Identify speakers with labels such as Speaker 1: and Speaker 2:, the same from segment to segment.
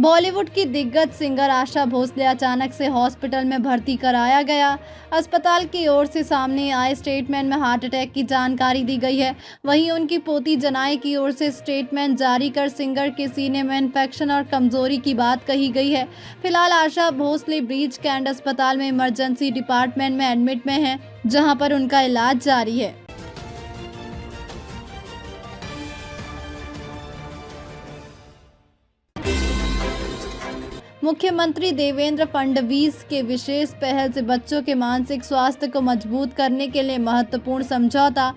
Speaker 1: बॉलीवुड की दिग्गज सिंगर आशा भोसले अचानक से हॉस्पिटल में भर्ती कराया गया। अस्पताल की ओर से सामने आए स्टेटमेंट में हार्ट अटैक की जानकारी दी गई है। वहीं उनकी पोती जनाई की ओर से स्टेटमेंट जारी कर सिंगर के सीने में इन्फेक्शन और कमजोरी की बात कही गई है। फिलहाल आशा भोसले ब्रीच कैंट अस्पताल में इमरजेंसी डिपार्टमेंट में एडमिट में है, जहां पर उनका इलाज जारी है। मुख्यमंत्री देवेंद्र फडणवीस के विशेष पहल से बच्चों के मानसिक स्वास्थ्य को मजबूत करने के लिए महत्वपूर्ण समझौता।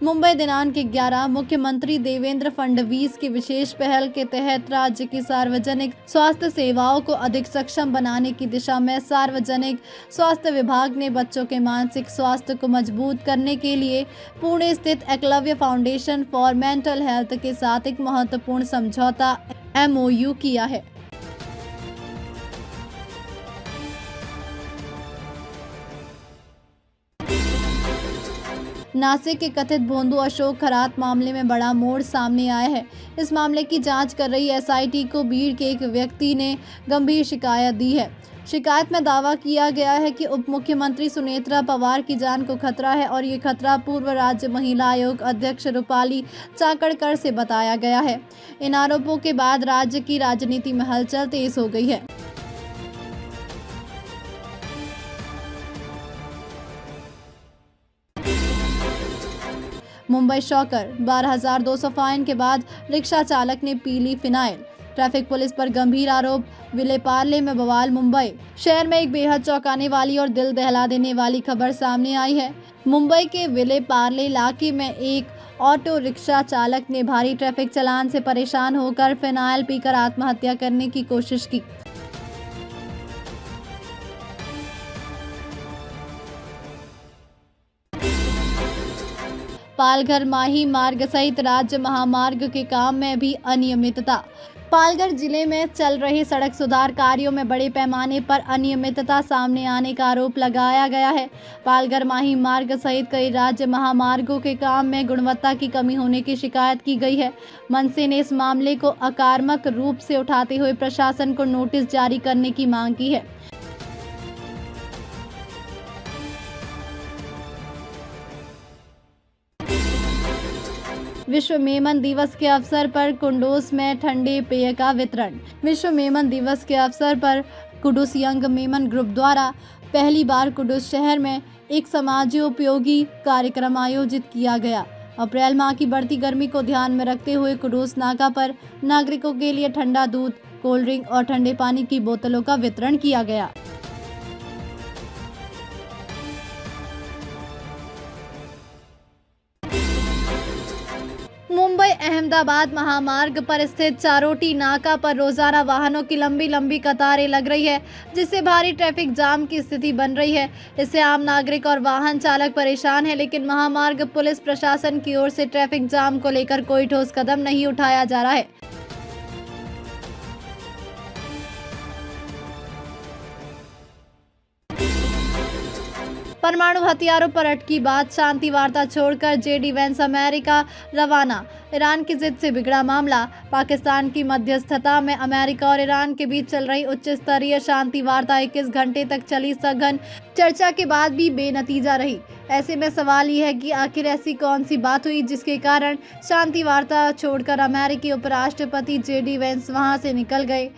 Speaker 1: मुंबई दिनांक 11। मुख्यमंत्री देवेंद्र फडणवीस की विशेष पहल के तहत राज्य की सार्वजनिक स्वास्थ्य सेवाओं को अधिक सक्षम बनाने की दिशा में सार्वजनिक स्वास्थ्य विभाग ने बच्चों के मानसिक स्वास्थ्य को मजबूत करने के लिए पुणे स्थित Eklavya foundation for mental health के साथ एक महत्वपूर्ण समझौता MOU किया है। नासिक के कथित भोंदू अशोक खरात मामले में बड़ा मोड़ सामने आया है। इस मामले की जांच कर रही SIT को भीड़ के एक व्यक्ति ने गंभीर शिकायत दी है। शिकायत में दावा किया गया है कि उप मुख्यमंत्री सुनेत्रा पवार की जान को खतरा है और ये खतरा पूर्व राज्य महिला आयोग अध्यक्ष रूपाली चाकणकर से बताया गया है। इन आरोपों के बाद राज्य की राजनीति में हलचल तेज हो गई है। मुंबई शॉकर, 12,200 फाइन के बाद रिक्शा चालक ने पी ली फिनाइल। ट्रैफिक पुलिस पर गंभीर आरोप। विलेपार्ले में बवाल। मुंबई शहर में एक बेहद चौंकाने वाली और दिल दहला देने वाली खबर सामने आई है। मुंबई के विलेपार्ले इलाके में एक ऑटो रिक्शा चालक ने भारी ट्रैफिक चालान से परेशान होकर फिनाइल पीकर आत्महत्या करने की कोशिश की। पालघर माही मार्ग सहित राज्य महामार्ग के काम में भी अनियमितता। पालघर जिले में चल रहे सड़क सुधार कार्यों में बड़े पैमाने पर अनियमितता सामने आने का आरोप लगाया गया है। पालघर माही मार्ग सहित कई राज्य महामार्गों के काम में गुणवत्ता की कमी होने की शिकायत की गई है। मनसे ने इस मामले को आक्रामक रूप से उठाते हुए प्रशासन को नोटिस जारी करने की मांग की है। विश्व मेमन दिवस के अवसर पर कुंडूस में ठंडे पेय का वितरण। विश्व मेमन दिवस के अवसर पर कुडूस यंग मेमन ग्रुप द्वारा पहली बार कुडूस शहर में एक समाजोपयोगी कार्यक्रम आयोजित किया गया। अप्रैल माह की बढ़ती गर्मी को ध्यान में रखते हुए कुडूस नाका पर नागरिकों के लिए ठंडा दूध, कोल्ड ड्रिंक और ठंडे पानी की बोतलों का वितरण किया गया। मुंबई अहमदाबाद महामार्ग पर स्थित चारोटी नाका पर रोजाना वाहनों की लंबी कतारें लग रही है, जिससे भारी ट्रैफिक जाम की स्थिति बन रही है। इससे आम नागरिक और वाहन चालक परेशान है, लेकिन महामार्ग पुलिस प्रशासन की ओर से ट्रैफिक जाम को लेकर कोई ठोस कदम नहीं उठाया जा रहा है। परमाणु हथियारों पर अटकी बात, शांति वार्ता छोड़कर JD वैंस अमेरिका रवाना। ईरान की जिद से बिगड़ा मामला। पाकिस्तान की मध्यस्थता में अमेरिका और ईरान के बीच चल रही उच्च स्तरीय शांति वार्ता 21 घंटे तक चली सघन चर्चा के बाद भी बेनतीजा रही। ऐसे में सवाल ये है कि आखिर ऐसी कौन सी बात हुई जिसके कारण शांति वार्ता छोड़कर अमेरिकी उपराष्ट्रपति JD वैंस वहां से निकल गए।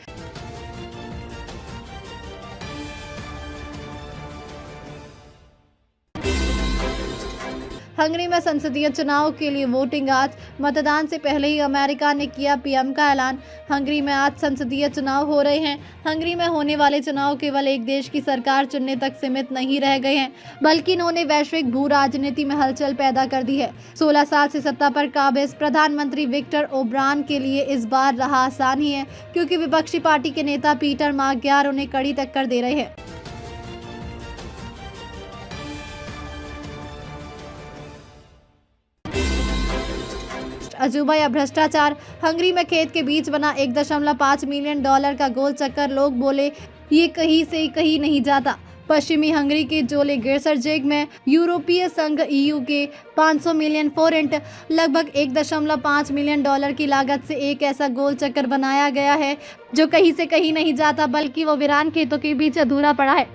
Speaker 1: हंगरी में संसदीय चुनाव के लिए वोटिंग आज। मतदान से पहले ही अमेरिका ने किया PM का ऐलान। हंगरी में आज संसदीय चुनाव हो रहे हैं। हंगरी में होने वाले चुनाव केवल एक देश की सरकार चुनने तक सीमित नहीं रह गए हैं, बल्कि इन्होंने वैश्विक भू राजनीति में हलचल पैदा कर दी है। 16 साल से सत्ता पर काबिज प्रधानमंत्री विक्टर ओब्रान के लिए इस बार राह आसान ही है, क्योंकि विपक्षी पार्टी के नेता पीटर माग्यार उन्हें कड़ी टक्कर दे रहे हैं। अजूबा या भ्रष्टाचार। हंगरी में खेत के बीच बना $1.5 मिलियन का गोल चक्कर। लोग बोले ये कहीं से कहीं नहीं जाता। पश्चिमी हंगरी के जोले गेर्सरजेग में यूरोपीय संघ EU के 500 मिलियन फॉरेंट लगभग 1.5 मिलियन डॉलर की लागत से एक ऐसा गोल चक्कर बनाया गया है जो कहीं से कहीं नहीं जाता, बल्कि वो वीरान खेतों के बीच अधूरा पड़ा है।